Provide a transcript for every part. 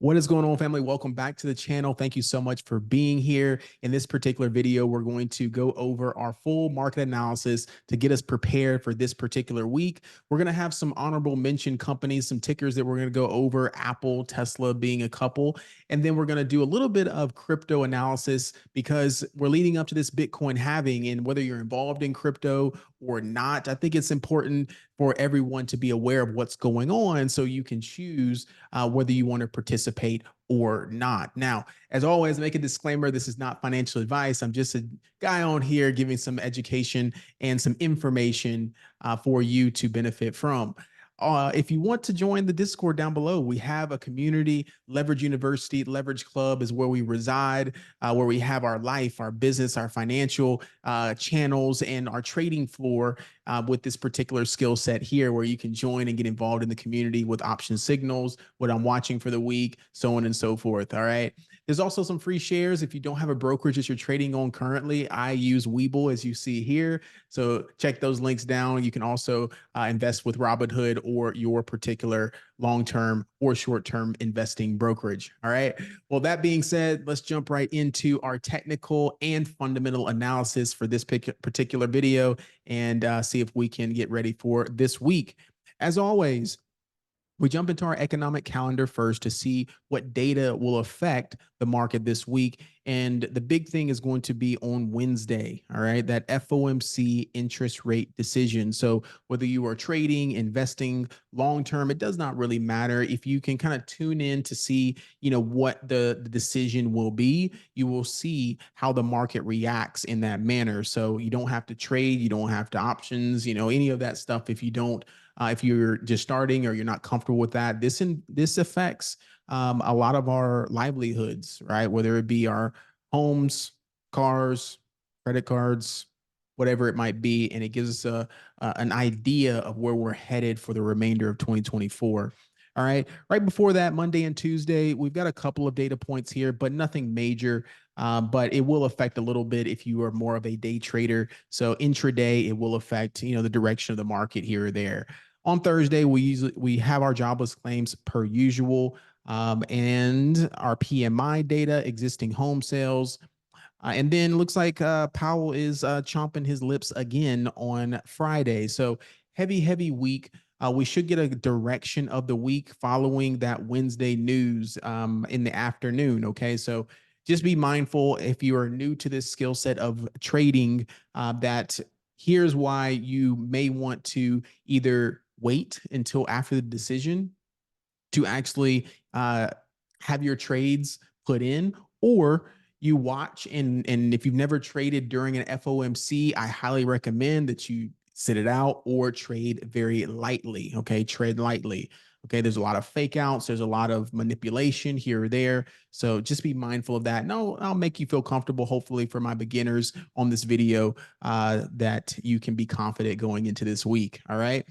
What is going on, family? Welcome back to the channel. Thank you so much for being here. In this particular video, we're going to go over our full market analysis to get us prepared for this particular week. We're going to have some honorable mention companies, some tickers that we're going to go over, Apple, Tesla being a couple. And then we're going to do a little bit of crypto analysis because we're leading up to this Bitcoin halving. And whether you're involved in crypto or not, I think it's important for everyone to be aware of what's going on so you can choose whether you want to participate or not. Now, as always, make a disclaimer, this is not financial advice. I'm just a guy on here giving some education and some information for you to benefit from. If you want to join the Discord down below, we have a community. Leverage University, Leverage Club is where we reside, where we have our life, our business, our financial channels, and our trading floor with this particular skill set here, where you can join and get involved in the community with option signals, what I'm watching for the week, so on and so forth. All right. There's also some free shares. If you don't have a brokerage that you're trading on currently, I use Webull, as you see here. So check those links down. You can also invest with Robinhood or your particular long-term or short-term investing brokerage. All right. Well, that being said, let's jump right into our technical and fundamental analysis for this particular video and see if we can get ready for this week. As always, we jump into our economic calendar first to see what data will affect the market this week. And the big thing is going to be on Wednesday, all right, that FOMC interest rate decision. So whether you are trading, investing long-term, it does not really matter. If you can kind of tune in to see, what the decision will be, you will see how the market reacts in that manner. So you don't have to trade, you don't have to options, any of that stuff. If you're just starting or you're not comfortable with that, this affects a lot of our livelihoods, right? Whether it be our homes, cars, credit cards, whatever it might be, and it gives us an idea of where we're headed for the remainder of 2024. All right. Right before that, Monday and Tuesday, we've got a couple of data points here, but nothing major. But it will affect a little bit if you are more of a day trader. So intraday, it will affect the direction of the market here or there. On Thursday, we have our jobless claims per usual, and our PMI data, existing home sales. And then looks like Powell is chomping his lips again on Friday. So heavy week. We should get a direction of the week following that Wednesday news in the afternoon. Okay, so just be mindful if you are new to this skill set of trading that here's why you may want to either wait until after the decision to actually have your trades put in, or you watch and if you've never traded during an FOMC, I highly recommend that you sit it out or trade very lightly. Okay, tread lightly. Okay, there's a lot of fake outs, there's a lot of manipulation here or there. So just be mindful of that. No, I'll make you feel comfortable, hopefully, for my beginners on this video, that you can be confident going into this week. All right.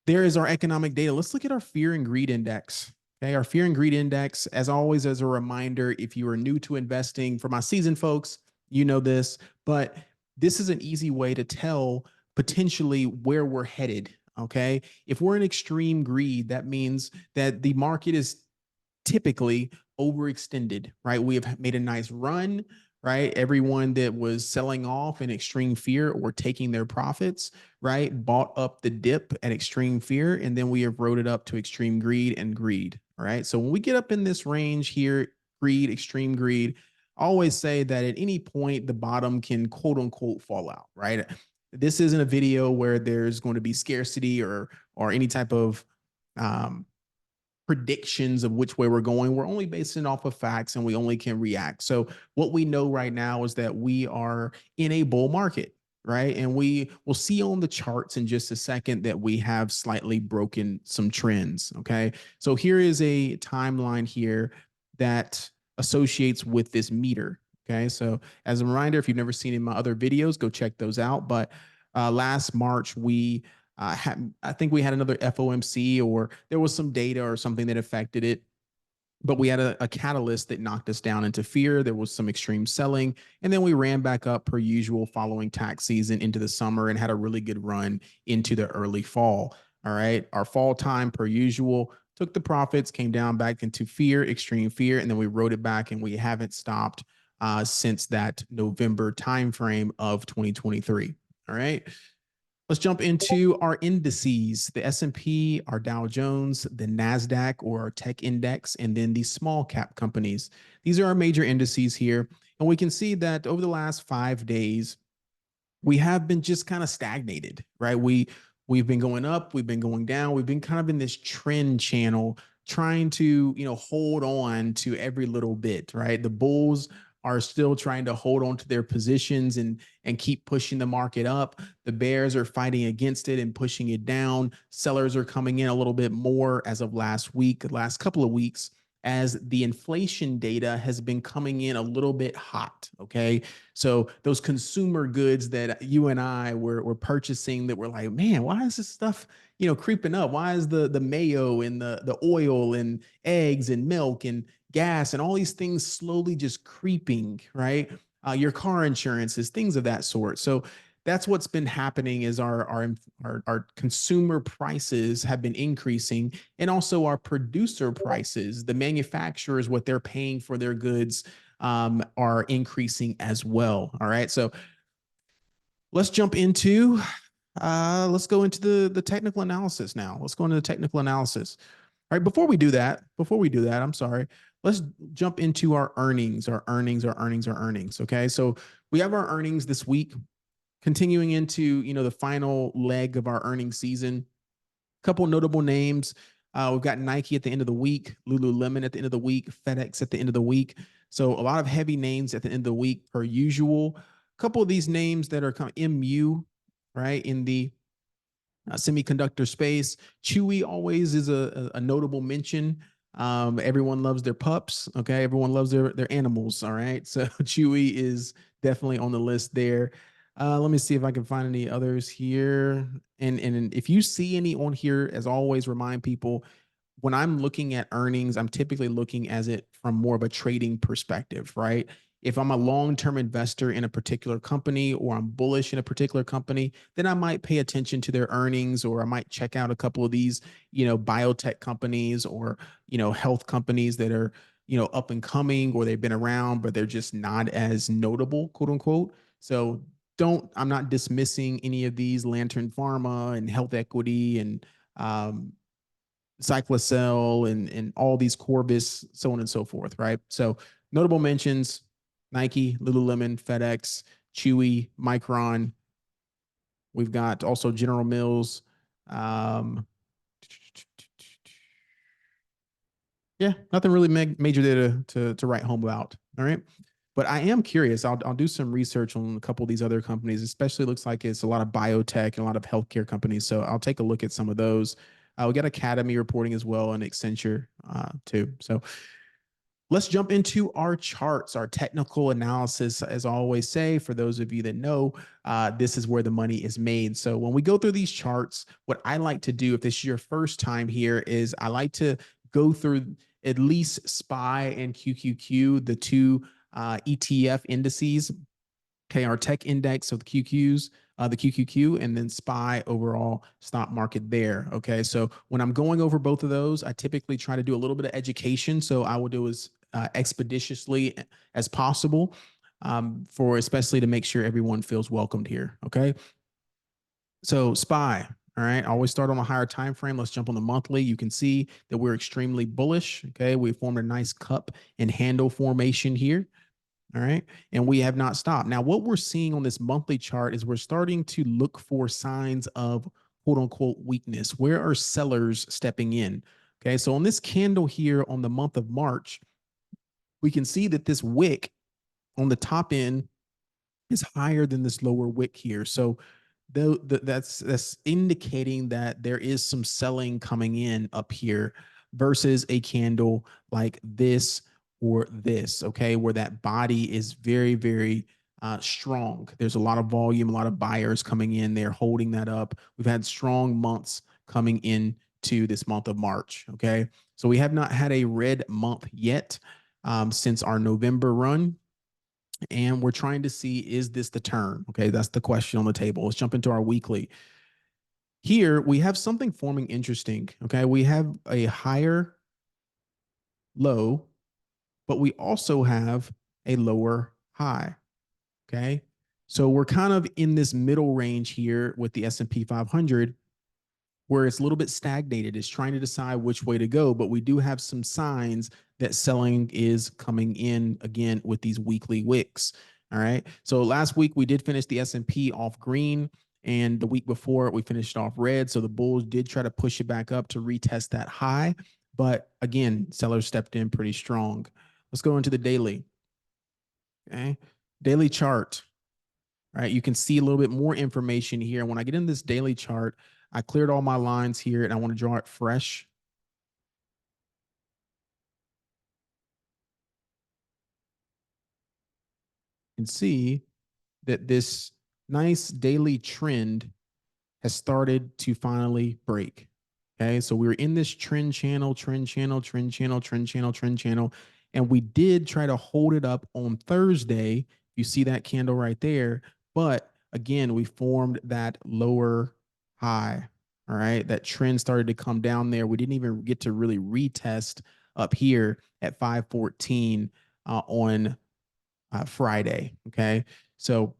There is our economic data. Let's look at our fear and greed index. Okay, our fear and greed index, as always, as a reminder, if you are new to investing, for my seasoned folks, you know this, but this is an easy way to tell potentially where we're headed. Okay, if we're in extreme greed, that means that the market is typically overextended, right? We have made a nice run, right? Everyone that was selling off in extreme fear or taking their profits, right, bought up the dip at extreme fear, and then we have rode it up to extreme greed and greed. All right. So when we get up in this range here, greed, extreme greed, I always say that at any point the bottom can quote unquote fall out, right? This isn't a video where there's going to be scarcity or any type of predictions of which way we're going. We're only basing it off of facts and we only can react. So what we know right now is that we are in a bull market, right? And we will see on the charts in just a second that we have slightly broken some trends. Okay. So here is a timeline here that associates with this meter. Okay. So as a reminder, if you've never seen in my other videos, go check those out. But last March, I think we had another FOMC, or there was some data or something that affected it. But we had a catalyst that knocked us down into fear. There was some extreme selling. And then we ran back up per usual following tax season into the summer and had a really good run into the early fall. All right. Our fall time per usual took the profits, came down back into fear, extreme fear, and then we rode it back, and we haven't stopped since that November timeframe of 2023. All right. Let's jump into our indices, the S&P, our Dow Jones, the NASDAQ or our tech index, and then the small cap companies. These are our major indices here. And we can see that over the last 5 days, we have been just kind of stagnated, right? We've been going up, we've been going down, we've been kind of in this trend channel trying to, hold on to every little bit, right? The bulls are still trying to hold on to their positions and keep pushing the market up. The bears are fighting against it and pushing it down. Sellers are coming in a little bit more as of last week, last couple of weeks, as the inflation data has been coming in a little bit hot. Okay. So those consumer goods that you and I were purchasing that were like, man, why is this stuff, creeping up? Why is the mayo and the oil and eggs and milk and gas and all these things slowly just creeping, right? Your car insurances, things of that sort. So that's what's been happening is our consumer prices have been increasing, and also our producer prices, the manufacturers, what they're paying for their goods, are increasing as well. All right. So let's jump into, let's go into the technical analysis now. Let's go into the technical analysis. All right. Before we do that, I'm sorry. Let's jump into our earnings. Okay. So we have our earnings this week, continuing into, the final leg of our earnings season. A couple notable names. We've got Nike at the end of the week, Lululemon at the end of the week, FedEx at the end of the week. So a lot of heavy names at the end of the week per usual. A couple of these names that are kind of MU, right, in the semiconductor space. Chewy always is a notable mention. Everyone loves their pups. Okay. Everyone loves their animals. All right. So Chewy is definitely on the list there. Let me see if I can find any others here. And if you see any on here, as always, remind people, when I'm looking at earnings, I'm typically looking at it from more of a trading perspective, right? If I'm a long-term investor in a particular company or I'm bullish in a particular company, then I might pay attention to their earnings, or I might check out a couple of these, biotech companies or, health companies that are, up and coming, or they've been around, but they're just not as notable, quote unquote. So I'm not dismissing any of these, Lantern Pharma and Health Equity and Cyclacel and all these Corbis, so on and so forth, right? So notable mentions: Nike, Lululemon, FedEx, Chewy, Micron. We've got also General Mills. Yeah, nothing really major there to write home about. All right. But I am curious. I'll do some research on a couple of these other companies, especially looks like it's a lot of biotech and a lot of healthcare companies. So I'll take a look at some of those. We got Academy reporting as well, and Accenture too. So let's jump into our charts, our technical analysis. As I always say, for those of you that know, this is where the money is made. So when we go through these charts, what I like to do, if this is your first time here, is I like to go through at least SPY and QQQ, the two ETF indices. Okay, our tech index, so the QQQ, and then SPY overall stock market there. Okay, so when I'm going over both of those, I typically try to do a little bit of education. So I will do as expeditiously as possible, for especially to make sure everyone feels welcomed here. Okay, so SPY. All right, I always start on a higher time frame. Let's jump on the monthly. You can see that we're extremely bullish. Okay, we formed a nice cup and handle formation here. All right. And we have not stopped. Now, what we're seeing on this monthly chart is we're starting to look for signs of quote unquote weakness. Where are sellers stepping in? Okay. So on this candle here on the month of March, we can see that this wick on the top end is higher than this lower wick here. So that's indicating that there is some selling coming in up here versus a candle like this or this, okay, where that body is very, very strong. There's a lot of volume, a lot of buyers coming in. They're holding that up. We've had strong months coming into this month of March, okay? So we have not had a red month yet since our November run. And we're trying to see, is this the turn? Okay, that's the question on the table. Let's jump into our weekly. Here we have something forming interesting. Okay. We have a higher low, but we also have a lower high. Okay. So we're kind of in this middle range here with the S&P 500 where it's a little bit stagnated. It's trying to decide which way to go, but we do have some signs that selling is coming in again with these weekly wicks. All right. So last week we did finish the S&P off green, and the week before we finished off red. So the bulls did try to push it back up to retest that high, but again, sellers stepped in pretty strong. Let's go into the daily. Okay. Daily chart. All right. You can see a little bit more information here. When I get in this daily chart, I cleared all my lines here and I want to draw it fresh. And see that this nice daily trend has started to finally break. Okay, so we were in this trend channel, trend channel, trend channel, trend channel, trend channel, and we did try to hold it up on Thursday. You see that candle right there, but again, we formed that lower high. All right, that trend started to come down there. We didn't even get to really retest up here at 514 on Friday. Okay, so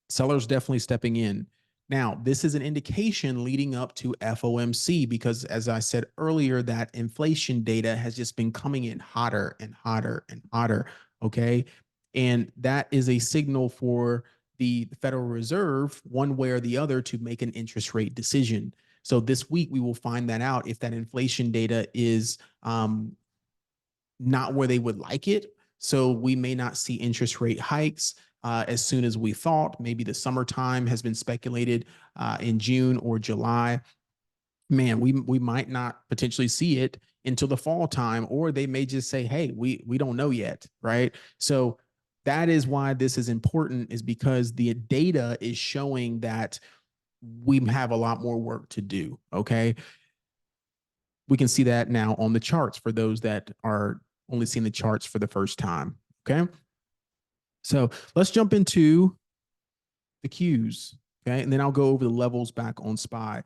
sellers definitely stepping in. Now, this is an indication leading up to FOMC because, as I said earlier, that inflation data has just been coming in hotter and hotter and hotter. Okay. And that is a signal for the Federal Reserve, one way or the other, to make an interest rate decision. So this week, we will find that out if that inflation data is not where they would like it. So we may not see interest rate hikes as soon as we thought. Maybe the summertime has been speculated in June or July. Man, we might not potentially see it until the fall time, or they may just say, "Hey, we don't know yet," right? So that is why this is important, is because the data is showing that we have a lot more work to do. Okay, we can see that now on the charts for those that are only seeing the charts for the first time. Okay. So let's jump into the cues. Okay. And then I'll go over the levels back on SPY. I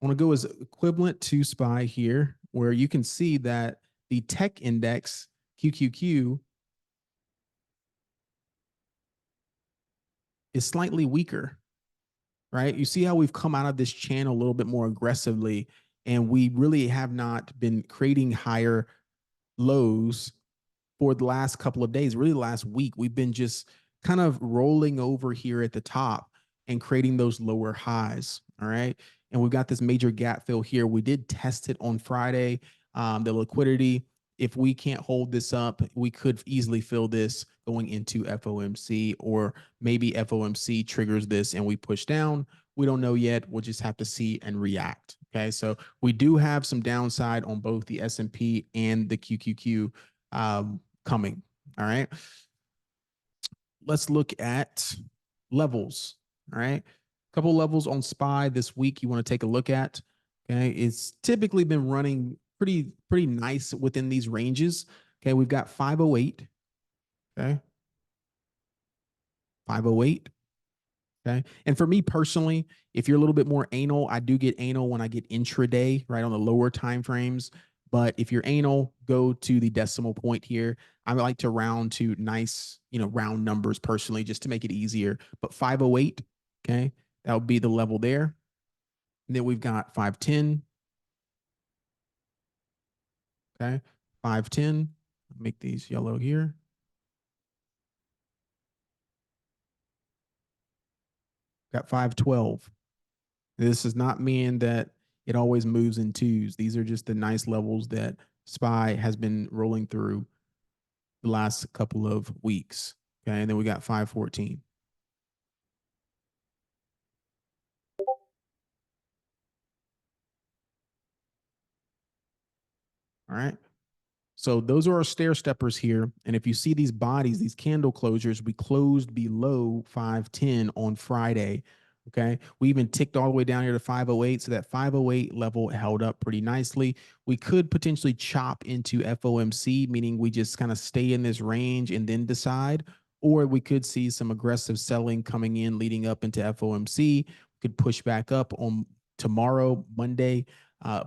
want to go as equivalent to SPY here, where you can see that the tech index QQQ is slightly weaker, right? You see how we've come out of this channel a little bit more aggressively, and we really have not been creating higher lows for the last couple of days, really last week. We've been just kind of rolling over here at the top and creating those lower highs. All right. And we've got this major gap fill here. We did test it on Friday. The liquidity, if we can't hold this up, we could easily fill this going into FOMC, or maybe FOMC triggers this and we push down. We don't know yet. We'll just have to see and react. Okay. So we do have some downside on both the S&P and the QQQ coming. All right. Let's look at levels. All right. A couple levels on SPY this week you want to take a look at. Okay. It's typically been running pretty nice within these ranges. Okay. We've got 508. Okay. 508. Okay. And for me personally, if you're a little bit more anal, I do get anal when I get intraday, right, on the lower time frames. But if you're anal, go to the decimal point here. I like to round to nice, round numbers personally, just to make it easier. But 508, okay, that would be the level there. And then we've got 510. Okay. 510. Make these yellow here. Got 512. This does not mean that it always moves in twos. These are just the nice levels that SPY has been rolling through the last couple of weeks. Okay. And then we got 514. All right. So those are our stair steppers here. And if you see these bodies, these candle closures, we closed below 510 on Friday. Okay. We even ticked all the way down here to 508. So that 508 level held up pretty nicely. We could potentially chop into FOMC, meaning we just kind of stay in this range and then decide, or we could see some aggressive selling coming in leading up into FOMC. could push back up on tomorrow, Monday,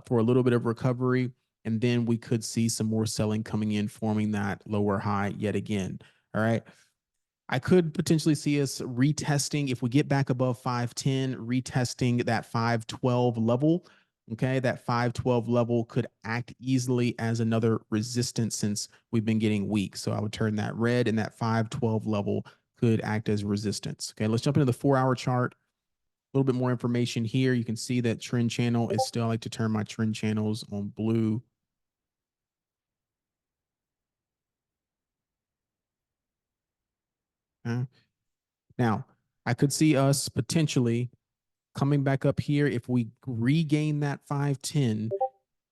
for a little bit of recovery. And then we could see some more selling coming in, forming that lower high yet again. All right. I could potentially see us retesting if we get back above 510, retesting that 512 level. Okay, that 512 level could act easily as another resistance since we've been getting weak. So I would turn that red, and that 512 level could act as resistance. Okay, let's jump into the 4-hour chart. A little bit more information here. You can see that trend channel is still, I like to turn my trend channels on blue. Okay. Now, I could see us potentially coming back up here if we regain that 510,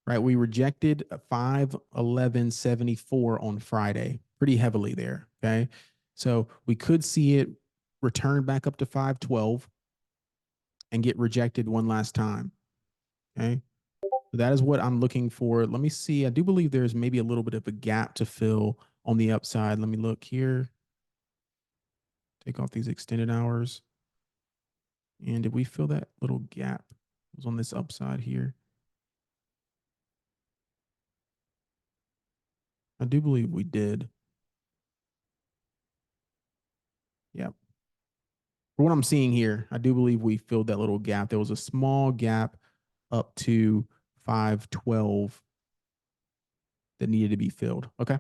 right? We rejected 511.74 on Friday pretty heavily there. Okay. So we could see it return back up to 512 and get rejected one last time. Okay. So that is what I'm looking for. Let me see. I do believe there's maybe a little bit of a gap to fill on the upside. Let me look here. Take off these extended hours. And did we fill that little gap? It was on this upside here. I do believe we did. Yep. For what I'm seeing here, I do believe we filled that little gap. There was a small gap up to 512 that needed to be filled. Okay.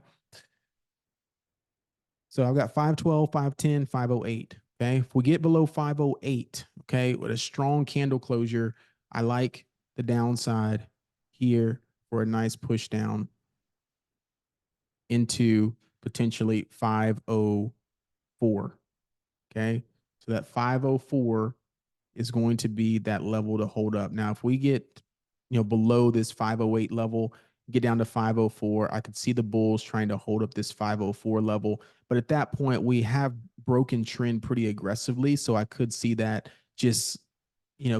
So I've got 512, 510, 508. Okay. If we get below 508, okay, with a strong candle closure, I like the downside here for a nice push down into potentially 504. Okay. So that 504 is going to be that level to hold up. Now, if we get, below this 508 level, get down to 504, I could see the bulls trying to hold up this 504 level. But at that point, we have broken trend pretty aggressively. So I could see that just,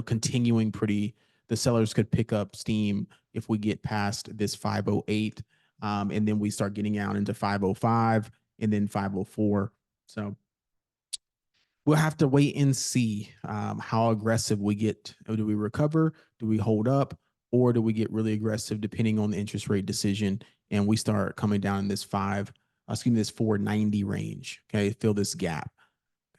continuing the sellers could pick up steam if we get past this 508. And then we start getting out into 505 and then 504. So we'll have to wait and see how aggressive we get. Do we recover? Do we hold up? Or do we get really aggressive depending on the interest rate decision and we start coming down in this this 490 range? Okay, fill this gap.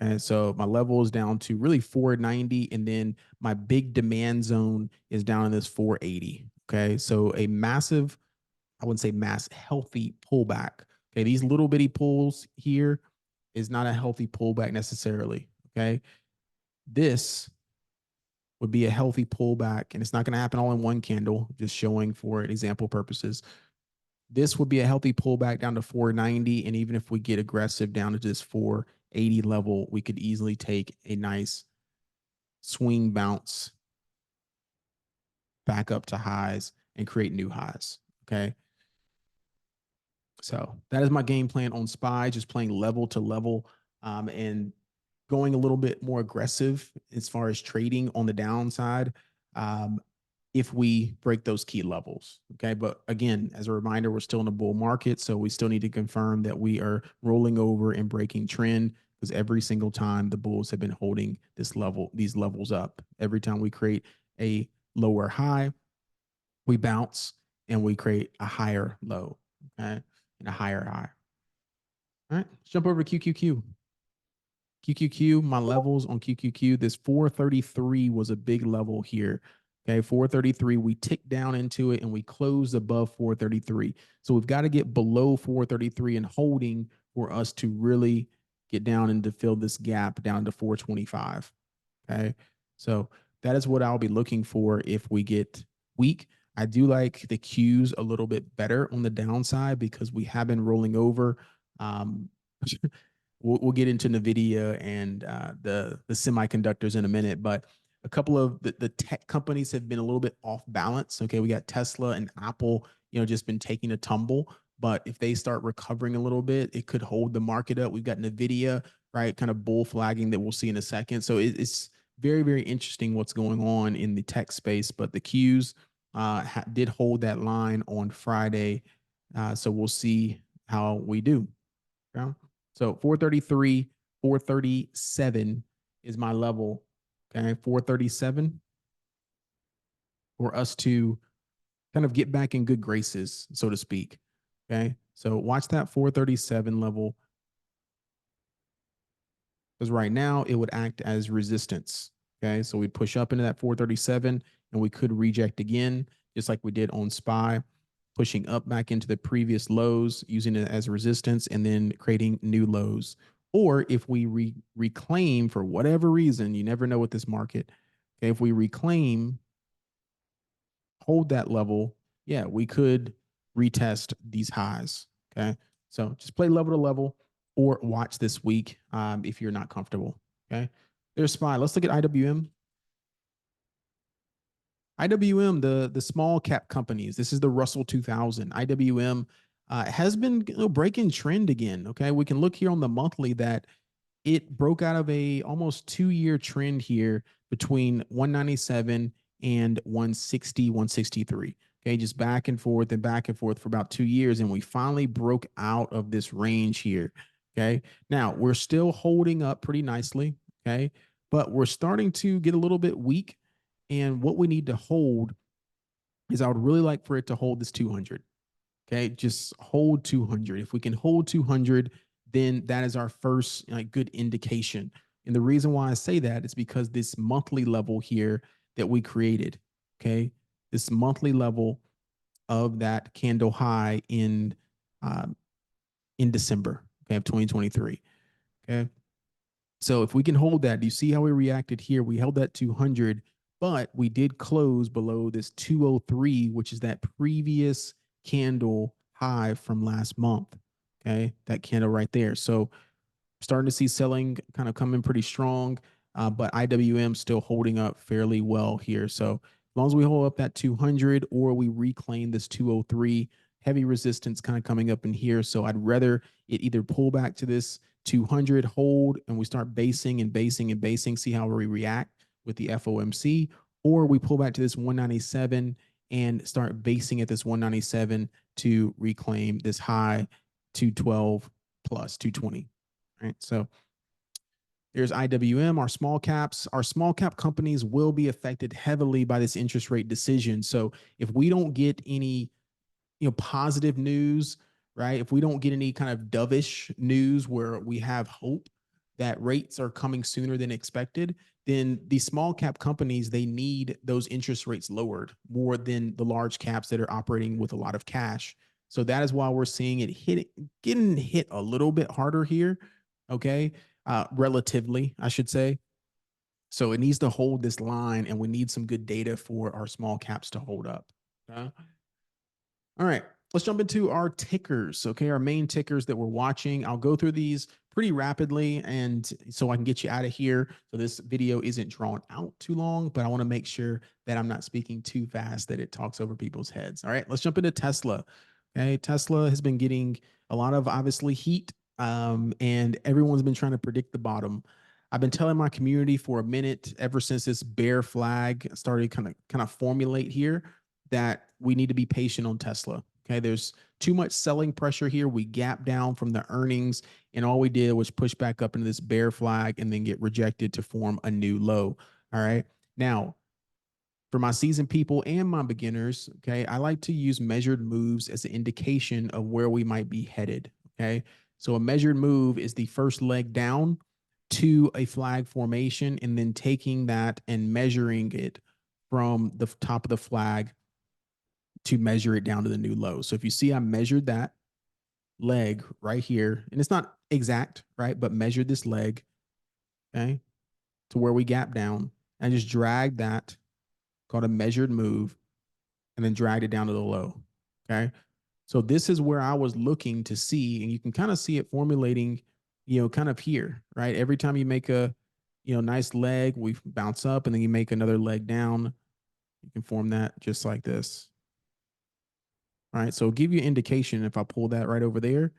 And so my level is down to really 490. And then my big demand zone is down in this 480. Okay, so a massive, I wouldn't say healthy pullback. Okay, these little bitty pulls here is not a healthy pullback necessarily. Okay. This would be a healthy pullback, and it's not going to happen all in one candle, just showing for example purposes. This would be a healthy pullback down to 490. And even if we get aggressive down to this 480 level, we could easily take a nice swing bounce back up to highs and create new highs. Okay. So that is my game plan on SPY, just playing level to level, and going a little bit more aggressive as far as trading on the downside if we break those key levels. Okay. But again, as a reminder, we're still in a bull market. So we still need to confirm that we are rolling over and breaking trend, because every single time the bulls have been holding these levels up. Every time we create a lower high, we bounce and we create a higher low. Okay. And a higher high. All right. Let's jump over to QQQ. QQQ, my levels on QQQ, this 433 was a big level here. Okay, 433, we ticked down into it and we closed above 433. So we've got to get below 433 and holding for us to really get down and to fill this gap down to 425. Okay, so that is what I'll be looking for if we get weak. I do like the Qs a little bit better on the downside because we have been rolling over. We'll get into NVIDIA and the semiconductors in a minute, but a couple of the tech companies have been a little bit off balance. Okay, we got Tesla and Apple, just been taking a tumble. But if they start recovering a little bit, it could hold the market up. We've got NVIDIA, right, kind of bull flagging that we'll see in a second. So it's very, very interesting what's going on in the tech space. But the Qs did hold that line on Friday. So we'll see how we do. Yeah. So 433, 437 is my level. okay, 437, for us to kind of get back in good graces, so to speak. Okay. So watch that 437 level, because right now it would act as resistance. Okay. So we push up into that 437 and we could reject again, just like we did on SPY, pushing up back into the previous lows, using it as resistance and then creating new lows. Or if we reclaim for whatever reason, you never know with this market. Okay. If we reclaim, hold that level, yeah, we could retest these highs. Okay. So just play level to level or watch this week if you're not comfortable. Okay. There's SPY. Let's look at IWM. IWM, the small cap companies. This is the Russell 2000. IWM has been breaking trend again. Okay. We can look here on the monthly that it broke out of a almost 2-year trend here between 197 and 160, 163. Okay, just back and forth for about 2 years. And we finally broke out of this range here. Okay, now we're still holding up pretty nicely. Okay, but we're starting to get a little bit weak. And what we need to hold is I would really like for it to hold this 200. Okay, just hold 200. If we can hold 200, then that is our first good indication. And the reason why I say that is because this monthly level here that we created, okay, this monthly level of that candle high in December, okay, of 2023. Okay, so if we can hold that, do you see how we reacted here? We held that 200, but we did close below this 203, which is that previous candle high from last month. Okay, that candle right there. So starting to see selling kind of come in pretty strong, but IWM still holding up fairly well here. So as long as we hold up that 200 or we reclaim this 203, heavy resistance kind of coming up in here. So I'd rather it either pull back to this 200, hold, and we start basing and basing and basing, see how we react with the FOMC, or we pull back to this 197 and start basing at this 197 to reclaim this high 212 plus 220. Right. So there's IWM, our small caps. Our small cap companies will be affected heavily by this interest rate decision. So if we don't get any, positive news, right? If we don't get any kind of dovish news where we have hope that rates are coming sooner than expected, then the small cap companies, they need those interest rates lowered more than the large caps that are operating with a lot of cash. So that is why we're seeing it getting hit a little bit harder here. Okay. Relatively, I should say. So it needs to hold this line, and we need some good data for our small caps to hold up. All right, let's jump into our tickers. Okay, our main tickers that we're watching. I'll go through these pretty rapidly, and so I can get you out of here. So this video isn't drawn out too long, but I want to make sure that I'm not speaking too fast that it talks over people's heads. All right, let's jump into Tesla. Okay, Tesla has been getting a lot of obviously heat, and everyone's been trying to predict the bottom. I've been telling my community for a minute, ever since this bear flag started kind of formulate here, that we need to be patient on Tesla. Okay, there's too much selling pressure here. We gap down from the earnings, and all we did was push back up into this bear flag and then get rejected to form a new low. All right, now for my seasoned people and my beginners, okay, I like to use measured moves as an indication of where we might be headed. Okay, so a measured move is the first leg down to a flag formation and then taking that and measuring it from the top of the flag to measure it down to the new low. So if you see I measured that leg right here, and it's not exact, right? But measured this leg, okay, to where we gap down, and just drag that, called a measured move, and then dragged it down to the low. Okay. So this is where I was looking to see, and you can kind of see it formulating, kind of here, right? Every time you make a, nice leg, we bounce up, and then you make another leg down. You can form that just like this. All right. So it'll give you an indication if I pull that right over there,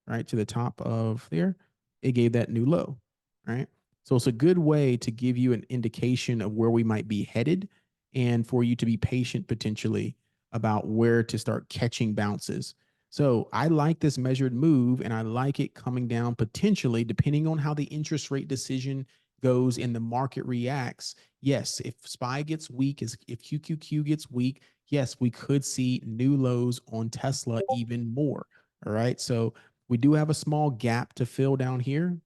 right, to the top of there, it gave that new low, right? So it's a good way to give you an indication of where we might be headed and for you to be patient potentially about where to start catching bounces. So I like this measured move, and I like it coming down potentially, depending on how the interest rate decision goes and the market reacts, yes, if SPY gets weak, if QQQ gets weak, yes, we could see new lows on Tesla even more. All right. So we do have a small gap to fill down here.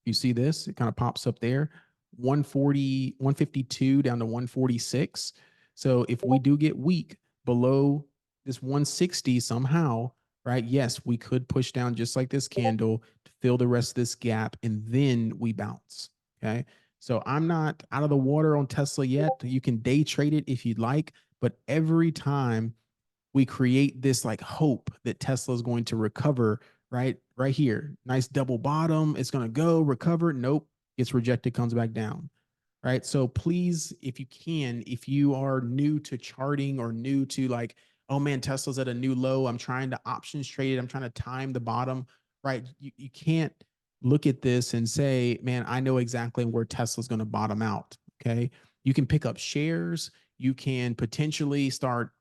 You see this, it kind of pops up there, 140, 152 down to 146. So if we do get weak below this 160 somehow, right? Yes, we could push down just like this candle to fill the rest of this gap, and then we bounce. Okay. So I'm not out of the water on Tesla yet. You can day trade it if you'd like, but every time we create this like hope that Tesla is going to recover, right here, nice double bottom, it's going to go recover, nope, gets rejected, comes back down, right? So please, if you can, if you are new to charting or new to like, oh man, Tesla's at a new low, I'm trying to options trade it, I'm trying to time the bottom, right? You can't look at this and say, man, I know exactly where Tesla's going to bottom out. Okay. You can pick up shares, you can potentially start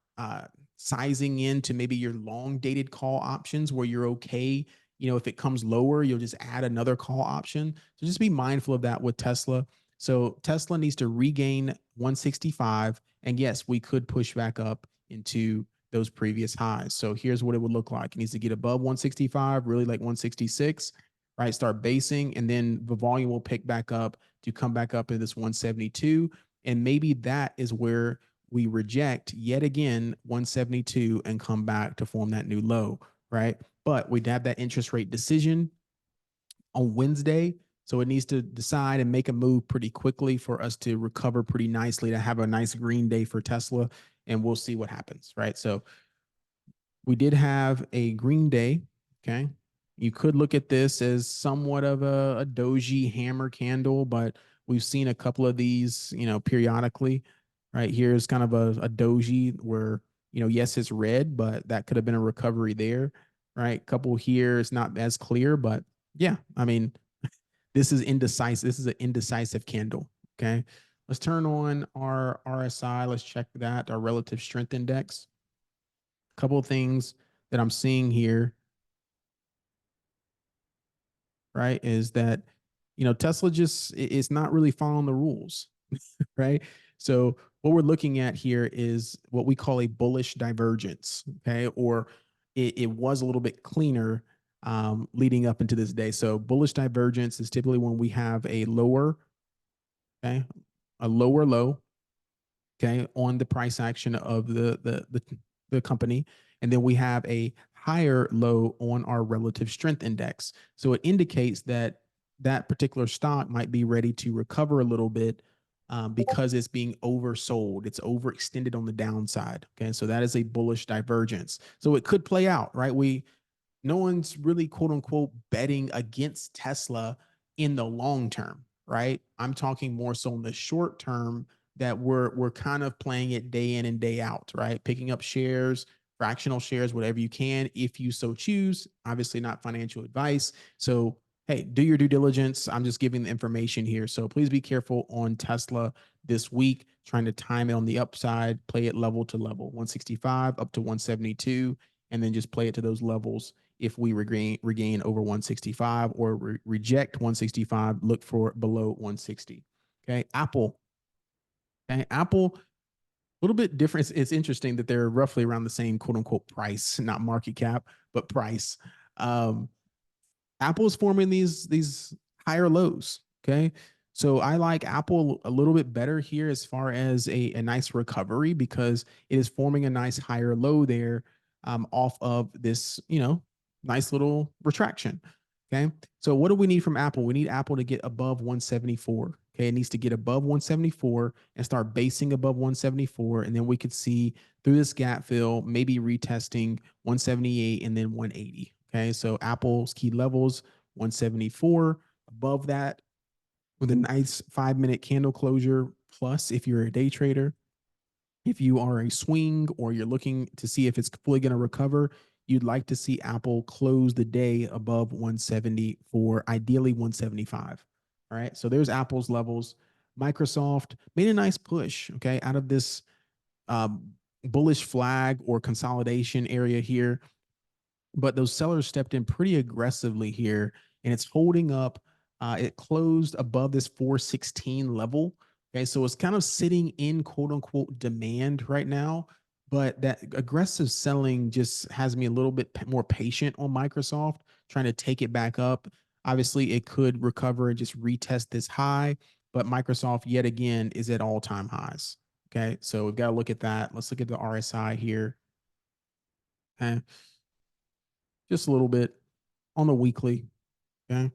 sizing into maybe your long dated call options where you're okay. You know, if it comes lower, you'll just add another call option. So just be mindful of that with Tesla. So Tesla needs to regain 165. And yes, we could push back up into those previous highs. So here's what it would look like. It needs to get above 165, really like 166, right? Start basing, and then the volume will pick back up to come back up in this 172. And maybe that is where we reject yet again 172 and come back to form that new low, right? But we'd have that interest rate decision on Wednesday. So it needs to decide and make a move pretty quickly for us to recover pretty nicely, to have a nice green day for Tesla. And we'll see what happens, right? So we did have a green day. Okay. You could look at this as somewhat of a doji hammer candle, but we've seen a couple of these, periodically. Right here's kind of a doji where, yes, it's red, but that could have been a recovery there. Right. Couple here is not as clear, but yeah, I mean, this is indecisive. This is an indecisive candle. Okay. Let's turn on our RSI. Let's check that, our relative strength index. A couple of things that I'm seeing here, right, is that, Tesla just is not really following the rules, right? So what we're looking at here is what we call a bullish divergence, okay? Or it was a little bit cleaner leading up into this day. So bullish divergence is typically when we have a lower, okay, a lower low, okay, on the price action of the company, and then we have a higher low on our relative strength index. So it indicates that that particular stock might be ready to recover a little bit because it's being oversold. It's overextended on the downside. Okay, so that is a bullish divergence. So it could play out, right? No one's really quote unquote betting against Tesla in the long term, right? I'm talking more so in the short term, that we're kind of playing it day in and day out, right? Picking up shares, fractional shares, whatever you can, if you so choose. Obviously not financial advice. So hey, do your due diligence. I'm just giving the information here. So please be careful on Tesla this week, trying to time it on the upside, play it level to level, 165 up to 172, and then just play it to those levels. If we regain over 165 or reject 165, look for below 160. Okay, Apple. Okay, Apple, a little bit different. It's interesting that they're roughly around the same quote unquote price, not market cap, but price. Apple is forming these higher lows. Okay. So I like Apple a little bit better here as far as a nice recovery, because it is forming a nice higher low there off of this, nice little retraction. Okay. So what do we need from Apple? We need Apple to get above 174. Okay. It needs to get above 174 and start basing above 174. And then we could see through this gap fill, maybe retesting 178 and then 180. Okay. So Apple's key levels, 174. Above that, with a nice 5-minute candle closure. Plus, if you're a day trader, if you are a swing or you're looking to see if it's fully going to recover, you'd like to see Apple close the day above 174, ideally 175. All right. So there's Apple's levels. Microsoft made a nice push, okay, out of this bullish flag or consolidation area here. But those sellers stepped in pretty aggressively here, and it's holding up It closed above this 416 level. Okay, so it's kind of sitting in quote unquote demand right now, but that aggressive selling just has me a little bit more patient on Microsoft, trying to take it back up. Obviously, it could recover and just retest this high, but Microsoft yet again is at all-time highs. Okay, so we've got to look at that. Let's look at the RSI here. Okay, just a little bit on the weekly. Okay,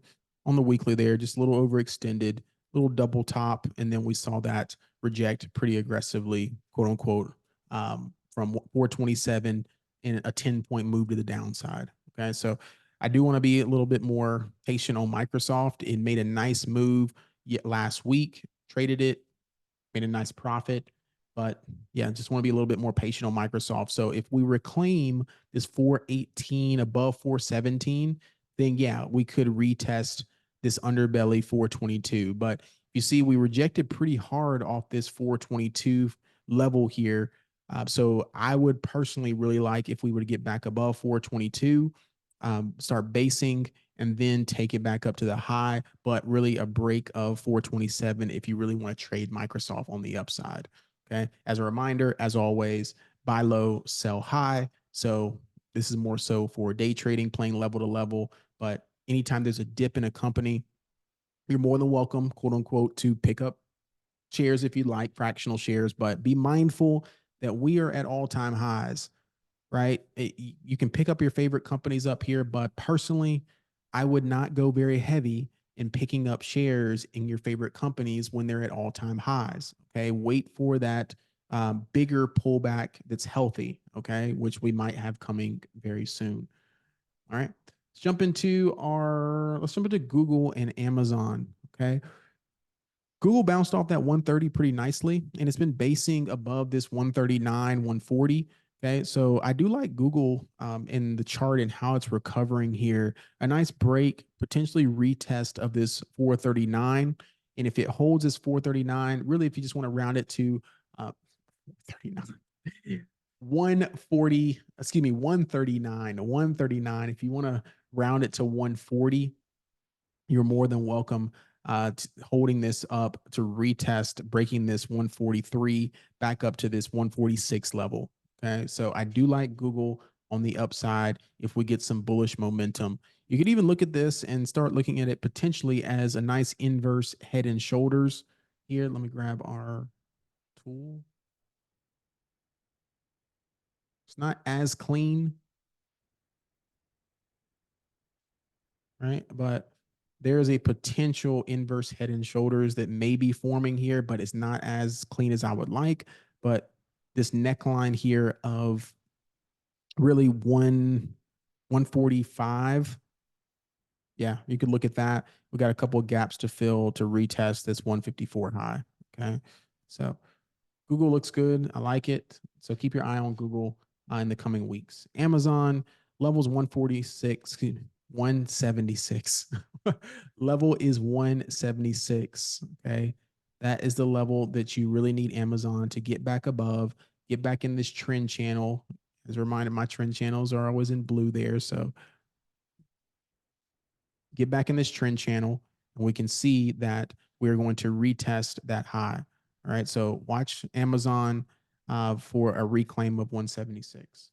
on the weekly there, just a little overextended, little double top, and then we saw that reject pretty aggressively, quote unquote, from 427 and a 10-point move to the downside. Okay, so I do want to be a little bit more patient on Microsoft. It made a nice move yet last week, traded it, made a nice profit. But yeah, just want to be a little bit more patient on Microsoft. So if we reclaim this 418 above 417, then yeah, we could retest this underbelly 422. But you see, we rejected pretty hard off this 422 level here. So I would personally really like if we were to get back above 422, start basing and then take it back up to the high, but really a break of 427 if you really want to trade Microsoft on the upside. Okay. As a reminder, as always, buy low, sell high. So this is more so for day trading, playing level to level. But anytime there's a dip in a company, you're more than welcome, quote unquote, to pick up shares if you like, fractional shares, but be mindful that we are at all-time highs, right? You can pick up your favorite companies up here, but personally, I would not go very heavy in picking up shares in your favorite companies when they're at all-time highs. Okay, wait for that bigger pullback that's healthy. Okay, which we might have coming very soon. All right, let's jump into Google and Amazon. Okay, Google bounced off that 130 pretty nicely, and it's been basing above this 139, 140. Okay, so I do like Google in the chart and how it's recovering here. A nice break, potentially retest of this 439. And if it holds this 439, really, if you just want to round it to 39, 140, excuse me, 139. If you want to round it to 140, you're more than welcome holding this up to retest, breaking this 143 back up to this 146 level. Okay, so I do like Google on the upside if we get some bullish momentum. You could even look at this and start looking at it potentially as a nice inverse head and shoulders. Here, let me grab our tool. It's not as clean, right? But there is a potential inverse head and shoulders that may be forming here, but it's not as clean as I would like. But this neckline here of really 145. Yeah, you could look at that. We got a couple of gaps to fill to retest this 154 high. Okay. So Google looks good. I like it. So keep your eye on Google in the coming weeks. Amazon levels 146, excuse me, 176. Level is 176. Okay. That is the level that you really need Amazon to get back above, get back in this trend channel. As a reminder, my trend channels are always in blue there. So get back in this trend channel and we can see that we're going to retest that high. All right. So watch Amazon for a reclaim of 176.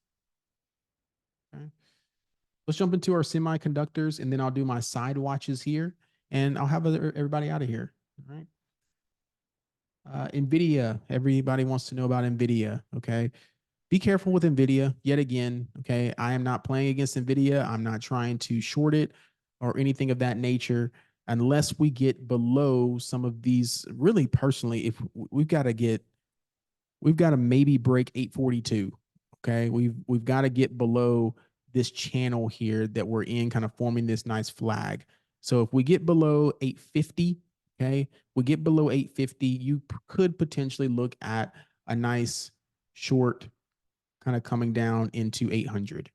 Okay. Let's jump into our semiconductors and then I'll do my side watches here and I'll have everybody out of here. All right. NVIDIA, everybody wants to know about NVIDIA. Okay. Be careful with NVIDIA yet again. Okay. I am not playing against NVIDIA. I'm not trying to short it or anything of that nature unless we get below some of these. Really, personally, if we've got to maybe break 842. Okay. We've got to get below this channel here that we're in, kind of forming this nice flag. So if we get below 850, okay, we get below 850, you could potentially look at a nice short kind of coming down into 800,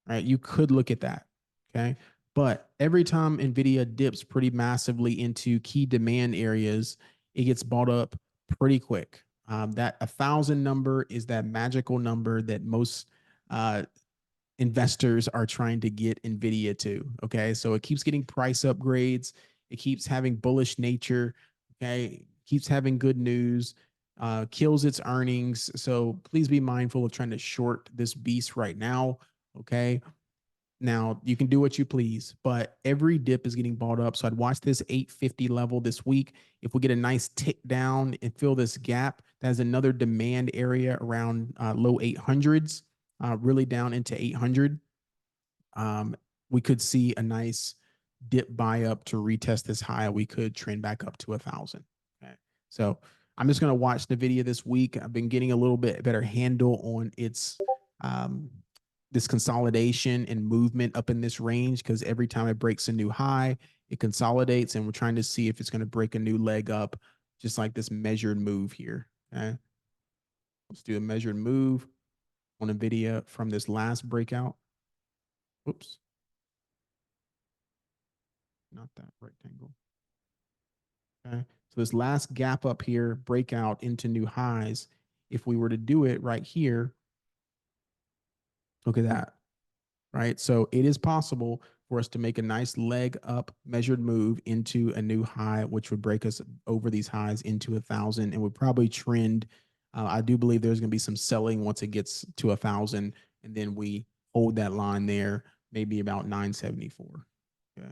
right? You could look at that, okay? But every time NVIDIA dips pretty massively into key demand areas, it gets bought up pretty quick. That 1,000 number is that magical number that most investors are trying to get NVIDIA to, okay? So it keeps getting price upgrades. It keeps having bullish nature. Okay. Keeps having good news, kills its earnings. So please be mindful of trying to short this beast right now. Okay. Now you can do what you please, but every dip is getting bought up. So I'd watch this 850 level this week. If we get a nice tick down and fill this gap, that's another demand area around low 800s, really down into 800. Um, we could see a nice dip buy up to retest this high. We could trend back up to 1,000. Okay. So I'm just going to watch the video this week. I've been getting a little bit better handle on its um, this consolidation and movement up in this range, because every time it breaks a new high, it consolidates, and we're trying to see if it's going to break a new leg up, just like this measured move here. Okay. Let's do a measured move on NVIDIA from this last breakout. Oops. Not that rectangle. Okay. So this last gap up here, breakout into new highs. If we were to do it right here, look at that. Right. So it is possible for us to make a nice leg up measured move into a new high, which would break us over these highs into 1,000 and would probably trend. I do believe there's going to be some selling once it gets to 1,000, and then we hold that line there, maybe about 974. Okay.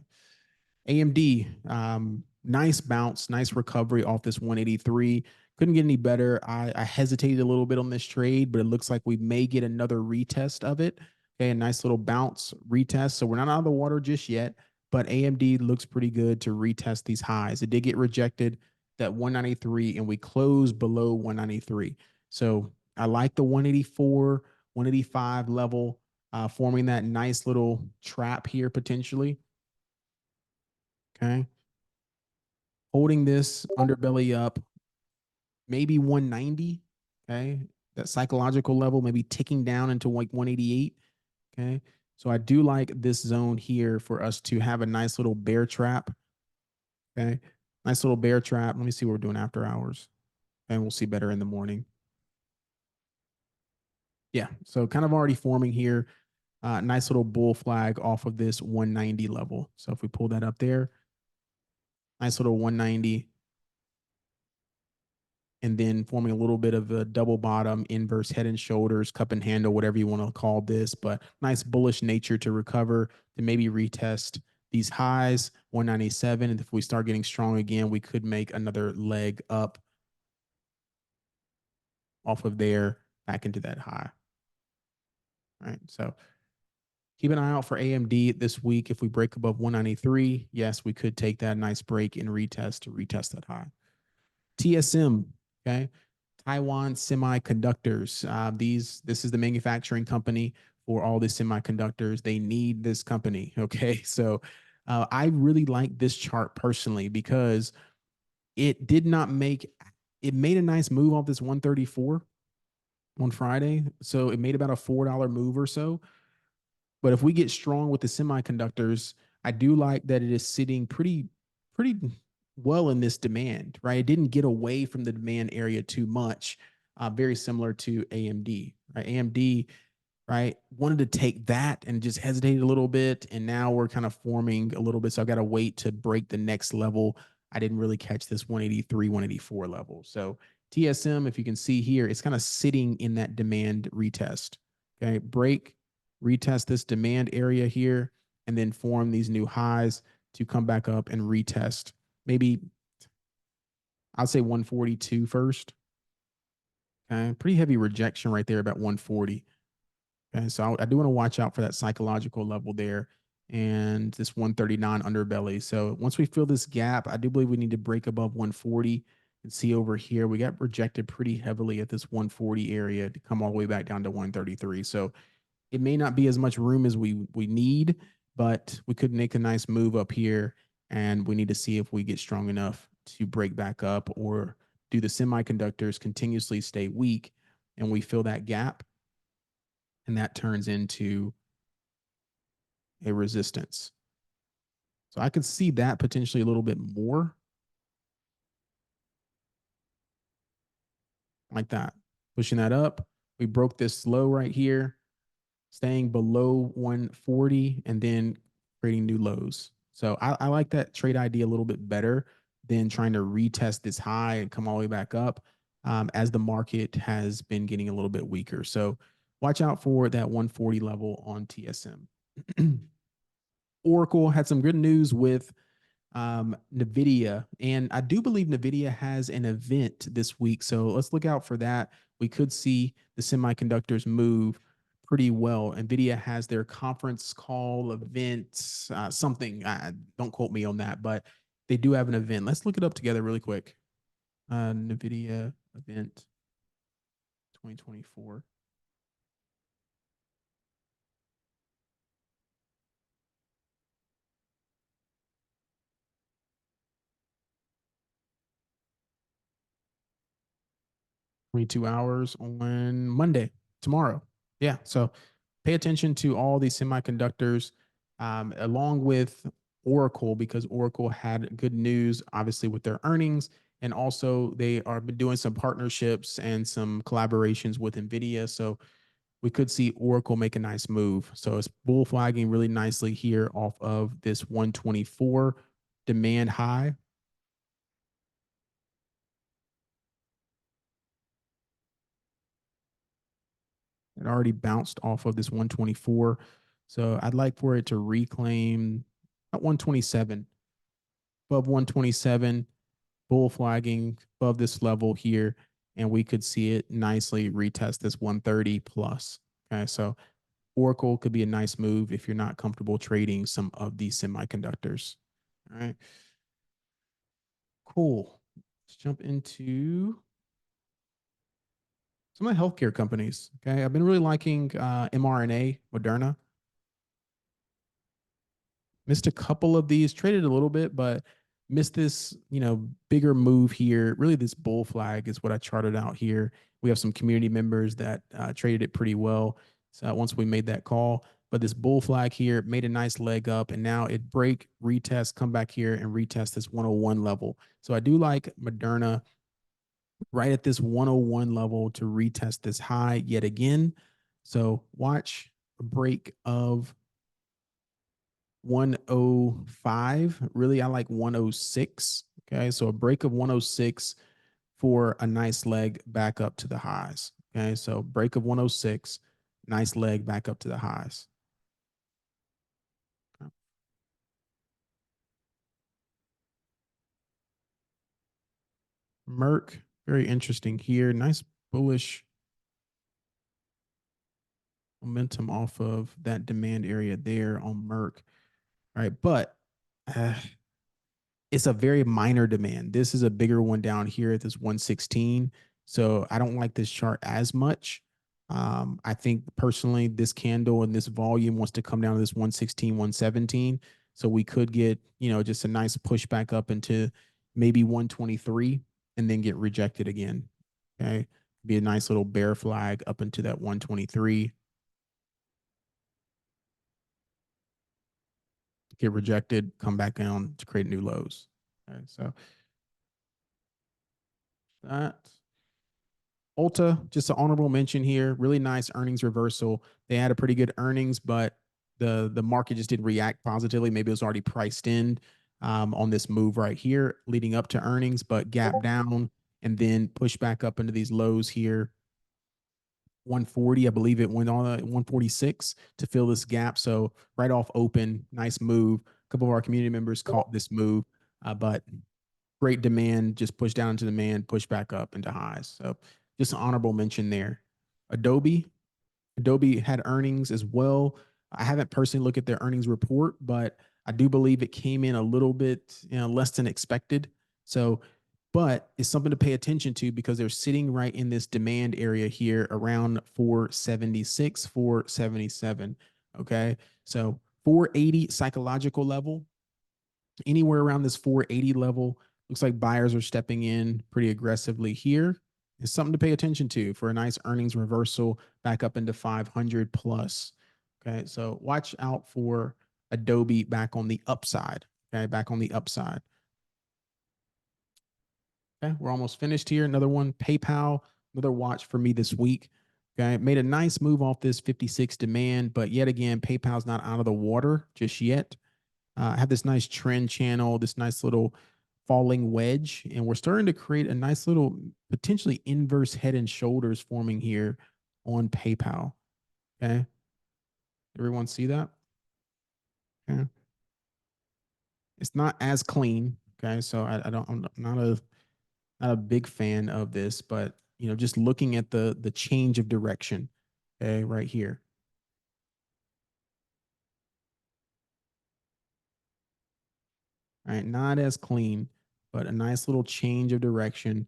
AMD, nice bounce, nice recovery off this 183. Couldn't get any better. I hesitated a little bit on this trade, but it looks like we may get another retest of it. Okay, a nice little bounce retest. So we're not out of the water just yet, but AMD looks pretty good to retest these highs. It did get rejected, that 193, and we closed below 193. So I like the 184, 185 level, forming that nice little trap here potentially. Okay. Holding this underbelly up, maybe 190. Okay. That psychological level, maybe ticking down into like 188. Okay. So I do like this zone here for us to have a nice little bear trap. Okay. Nice little bear trap. Let me see what we're doing after hours, and we'll see better in the morning. Yeah. So kind of already forming here. Nice little bull flag off of this 190 level. So if we pull that up there, nice little 190. And then forming a little bit of a double bottom, inverse head and shoulders, cup and handle, whatever you want to call this, but nice bullish nature to recover, to maybe retest these highs, 197. And if we start getting strong again, we could make another leg up off of there back into that high. All right. So keep an eye out for AMD this week. If we break above 193, yes, we could take that nice break and retest to retest that high. TSM, okay, Taiwan Semiconductors. This is the manufacturing company for all the semiconductors. They need this company, okay. So I really like this chart personally because it did not make it made a nice move off this 134 on Friday. So it made about a $4 move or so. But if we get strong with the semiconductors, I do like that it is sitting pretty well in this demand, right? It didn't get away from the demand area too much, very similar to AMD, right? AMD, right, wanted to take that and just hesitated a little bit, and now we're kind of forming a little bit. So I've got to wait to break the next level. I didn't really catch this 183, 184 level. So TSM, if you can see here, it's kind of sitting in that demand retest. Okay, break, retest this demand area here, and then form these new highs to come back up and retest. Maybe I'll say 142 first. Okay, pretty heavy rejection right there about 140. Okay, so I do want to watch out for that psychological level there and this 139 underbelly. So once we fill this gap, I do believe we need to break above 140 and see over here. We got rejected pretty heavily at this 140 area to come all the way back down to 133. So it may not be as much room as we need, but we could make a nice move up here, and we need to see if we get strong enough to break back up, or do the semiconductors continuously stay weak and we fill that gap, and that turns into a resistance. So I could see that potentially a little bit more like that, pushing that up. We broke this low right here, staying below 140 and then creating new lows. So I like that trade idea a little bit better than trying to retest this high and come all the way back up, as the market has been getting a little bit weaker. So watch out for that 140 level on TSM. Oracle had some good news with NVIDIA, and I do believe NVIDIA has an event this week. So let's look out for that. We could see the semiconductors move pretty well. NVIDIA has their conference call event, something. Don't quote me on that, but they do have an event. Let's look it up together really quick. NVIDIA event 2024. 22 hours on Monday, tomorrow. Yeah. So pay attention to all these semiconductors, along with Oracle, because Oracle had good news, obviously, with their earnings. And also, they are been doing some partnerships and some collaborations with NVIDIA. So we could see Oracle make a nice move. So it's bull flagging really nicely here off of this 124 demand high. It already bounced off of this 124. So I'd like for it to reclaim at 127, above 127, bull flagging above this level here. And we could see it nicely retest this 130 plus. Okay. So Oracle could be a nice move if you're not comfortable trading some of these semiconductors. All right. Cool. Let's jump into some of the healthcare companies. Okay. I've been really liking mRNA, Moderna. Missed a couple of these, traded a little bit, but missed this, bigger move here. Really, this bull flag is what I charted out here. We have some community members that traded it pretty well. So once we made that call, but this bull flag here made a nice leg up, and now it break, retest, come back here and retest this 101 level. So I do like Moderna right at this 101 level to retest this high yet again. So watch a break of 105. Really, I like 106. Okay. So a break of 106 for a nice leg back up to the highs. Okay. So break of 106, nice leg back up to the highs. Okay. Merck, very interesting here. Nice bullish momentum off of that demand area there on Merck. All right. But uh, it's a very minor demand. This is a bigger one down here at this 116. So I don't like this chart as much. I think personally, this candle and this volume wants to come down to this 116, 117. So we could get, just a nice push back up into maybe 123 and then get rejected again. Okay. Be a nice little bear flag up into that 123. Get rejected, come back down to create new lows. Okay. So that Ulta, just an honorable mention here. Really nice earnings reversal. They had a pretty good earnings, but the market just didn't react positively. Maybe it was already priced in on this move right here, leading up to earnings, but gap down and then push back up into these lows here. 140, I believe it went on 146 to fill this gap. So right off open, nice move. A couple of our community members caught this move, but great demand, just push down into demand, push back up into highs. So just an honorable mention there. Adobe, Adobe had earnings as well. I haven't personally looked at their earnings report, but I do believe it came in a little bit, less than expected. So, but it's something to pay attention to because they're sitting right in this demand area here around 476, 477. Okay. So 480 psychological level, anywhere around this 480 level. Looks like buyers are stepping in pretty aggressively here. It's something to pay attention to for a nice earnings reversal back up into 500 plus. Okay, so watch out for Adobe back on the upside. Okay, back on the upside. Okay, we're almost finished here. Another one, PayPal, another watch for me this week. Okay, made a nice move off this 56 demand, but yet again, PayPal's not out of the water just yet. I have this nice trend channel, this nice little falling wedge, and we're starting to create a nice little potentially inverse head and shoulders forming here on PayPal. Okay. Everyone see that? Okay. It's not as clean. Okay. So I'm not a big fan of this, but just looking at the change of direction. Okay. Right here. All right. Not as clean, but a nice little change of direction.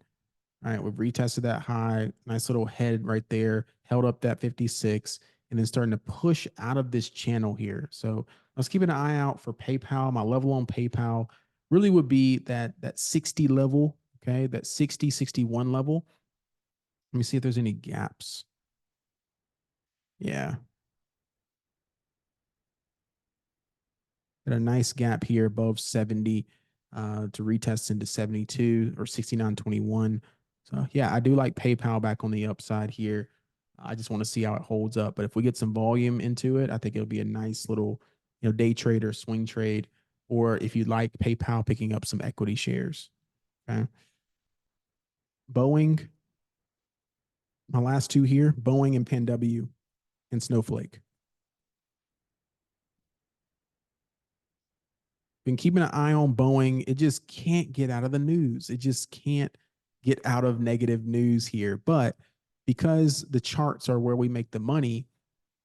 All right, we've retested that high. Nice little head right there, held up that 56, and then starting to push out of this channel here. So let's keep an eye out for PayPal. My level on PayPal really would be that 60 level, okay, that 60, 61 level. Let me see if there's any gaps. Yeah, got a nice gap here above 70 to retest into 72 or 69.21. So yeah, I do like PayPal back on the upside here. I just want to see how it holds up. But if we get some volume into it, I think it'll be a nice little, day trade or swing trade. Or if you like PayPal, picking up some equity shares. Okay. Boeing, my last two here, Boeing and PanW and Snowflake. Been keeping an eye on Boeing. It just can't get out of the news. It just can't get out of negative news here. But because the charts are where we make the money,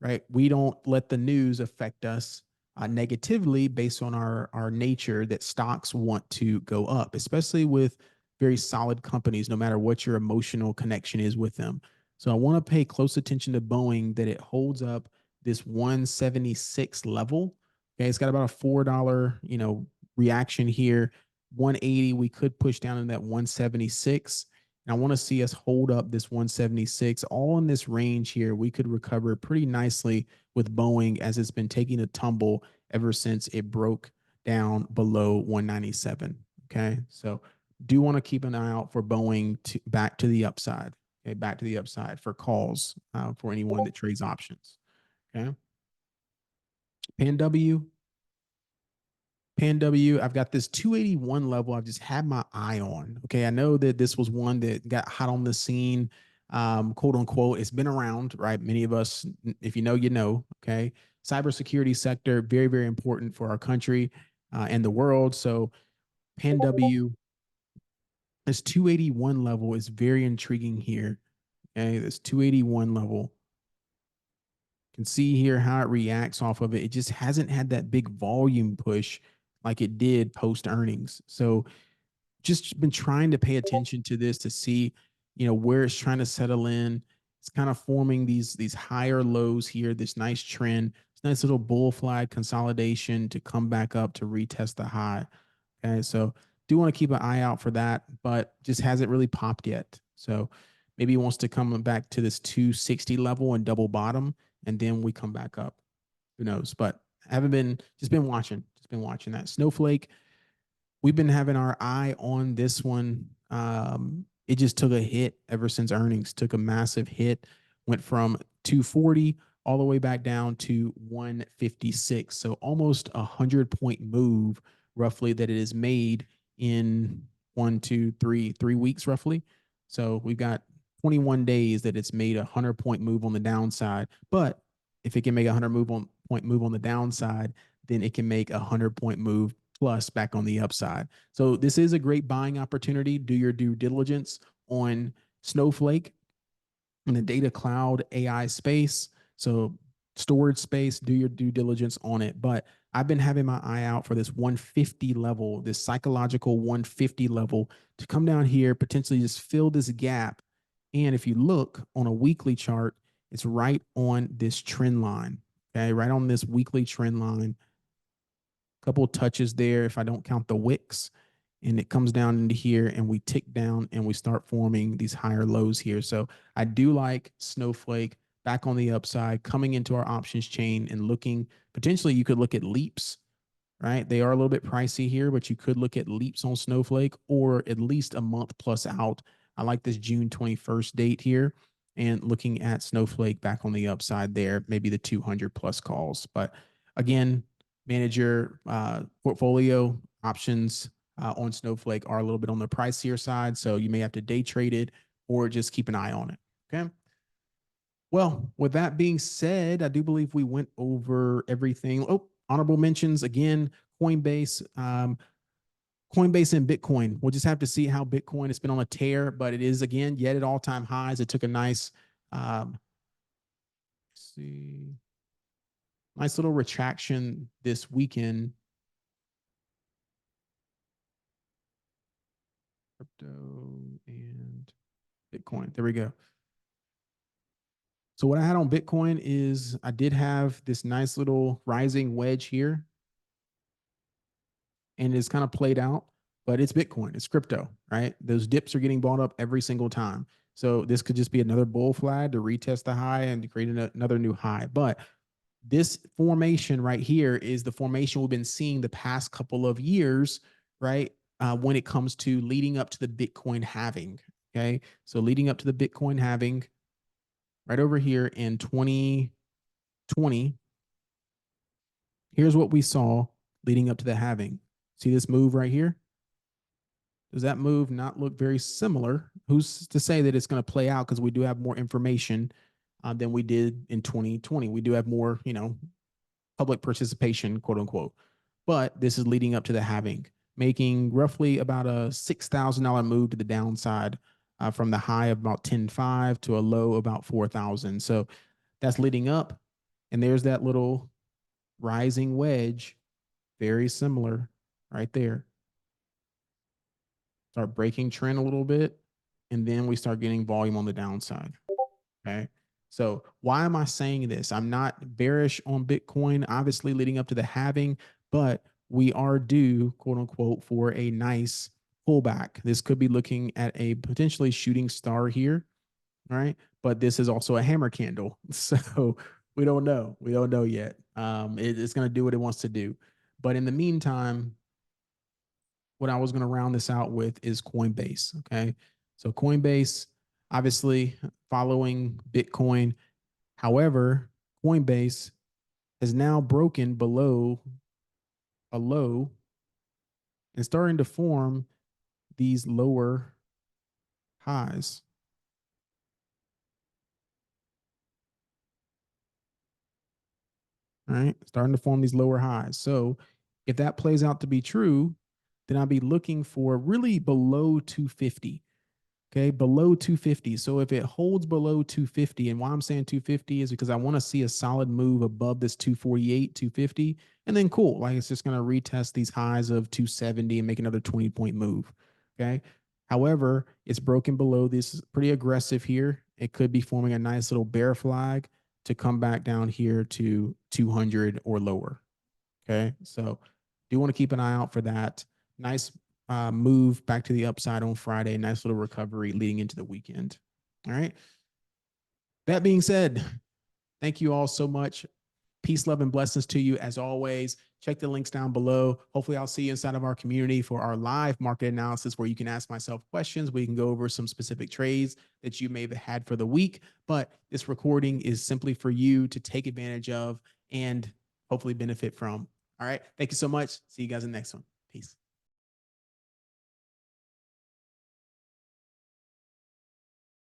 right? We don't let the news affect us negatively based on our nature that stocks want to go up, especially with very solid companies, no matter what your emotional connection is with them. So I want to pay close attention to Boeing that it holds up this 176 level. Okay, it's got about a $4, reaction here. 180, we could push down in that 176. And I want to see us hold up this 176 all in this range here. We could recover pretty nicely with Boeing as it's been taking a tumble ever since it broke down below 197. Okay. So do want to keep an eye out for Boeing to back to the upside. Okay. Back to the upside for calls for anyone that trades options. Okay. PanW, PanW, I've got this 281 level I've just had my eye on. Okay. I know that this was one that got hot on the scene, quote unquote. It's been around, right? Many of us, if you know, you know. Okay. Cybersecurity sector, very, very important for our country and the world. So PanW, this 281 level is very intriguing here. Okay. This 281 level. Can see here how it reacts off of it. It just hasn't had that big volume push like it did post earnings. So just been trying to pay attention to this to see, where it's trying to settle in. It's kind of forming these higher lows here, this nice trend, this nice little bull flag consolidation to come back up to retest the high. Okay, so do want to keep an eye out for that, but just hasn't really popped yet. So maybe he wants to come back to this 260 level and double bottom, and then we come back up. Who knows? But I haven't been just been watching that Snowflake. We've been having our eye on this one. It just took a hit ever since earnings, took a massive hit, went from 240 all the way back down to 156. So almost 100 point move roughly that it has made in 3 weeks roughly. So we've got 21 days that it's made 100 point move on the downside. But if it can make a 100 point move on the downside, then it can make 100 point move plus back on the upside. So this is a great buying opportunity. Do your due diligence on Snowflake in the data cloud AI space. So storage space, do your due diligence on it. But I've been having my eye out for this 150 level, this psychological 150 level to come down here, potentially just fill this gap. And if you look on a weekly chart, it's right on this trend line. Okay, right on this weekly trend line. Couple of touches there if I don't count the wicks, and it comes down into here and we tick down and we start forming these higher lows here. So I do like Snowflake back on the upside, coming into our options chain and looking, potentially you could look at leaps, right? They are a little bit pricey here, but you could look at leaps on Snowflake or at least a month plus out. I like this June 21st date here and looking at Snowflake back on the upside there, maybe the 200 plus calls. But again, manager portfolio options on Snowflake are a little bit on the pricier side. So you may have to day trade it or just keep an eye on it. Okay. Well, with that being said, I do believe we went over everything. Oh, honorable mentions again, Coinbase, Coinbase and Bitcoin. We'll just have to see how Bitcoin has been on a tear, but it is again yet at all-time highs. It took a nice, let's see, nice little retraction this weekend. Crypto and Bitcoin. There we go. So what I had on Bitcoin is I did have this nice little rising wedge here, and it's kind of played out, but it's Bitcoin, it's crypto, right? Those dips are getting bought up every single time. So this could just be another bull flag to retest the high and create another new high. But this formation right here is the formation we've been seeing the past couple of years, right? When it comes to leading up to the Bitcoin halving. Okay. So leading up to the Bitcoin halving, right over here in 2020, here's what we saw leading up to the halving. See this move right here? Does that move not look very similar? Who's to say that it's going to play out, because we do have more information than we did in 2020. We do have more, public participation, quote unquote. But this is leading up to the halving, making roughly about a $6,000 move to the downside from the high of about 10.5 to a low about 4,000. So that's leading up. And there's that little rising wedge, very similar right there. Start breaking trend a little bit, and then we start getting volume on the downside. Okay. So why am I saying this? I'm not bearish on Bitcoin, obviously leading up to the halving, but we are due, quote unquote, for a nice pullback. This could be looking at a potentially shooting star here. Right. But this is also a hammer candle. So we don't know. We don't know yet. It's going to do what it wants to do. But in the meantime, what I was going to round this out with is Coinbase. Okay. So Coinbase, obviously following Bitcoin. However, Coinbase has now broken below a low and starting to form these lower highs. All right. Starting to form these lower highs. So if that plays out to be true, then I'll be looking for really below 250. Okay, below 250. So if it holds below 250, and why I'm saying 250 is because I want to see a solid move above this 248, 250, and then cool. Like it's just going to retest these highs of 270 and make another 20-point move. Okay. However, it's broken below this, pretty aggressive here. It could be forming a nice little bear flag to come back down here to 200 or lower. Okay. So do want to keep an eye out for that. Nice move back to the upside on Friday. Nice little recovery leading into the weekend. All right. That being said, thank you all so much. Peace, love, and blessings to you as always. Check the links down below. Hopefully, I'll see you inside of our community for our live market analysis where you can ask myself questions. We can go over some specific trades that you may have had for the week. But this recording is simply for you to take advantage of and hopefully benefit from. All right. Thank you so much. See you guys in the next one. Peace.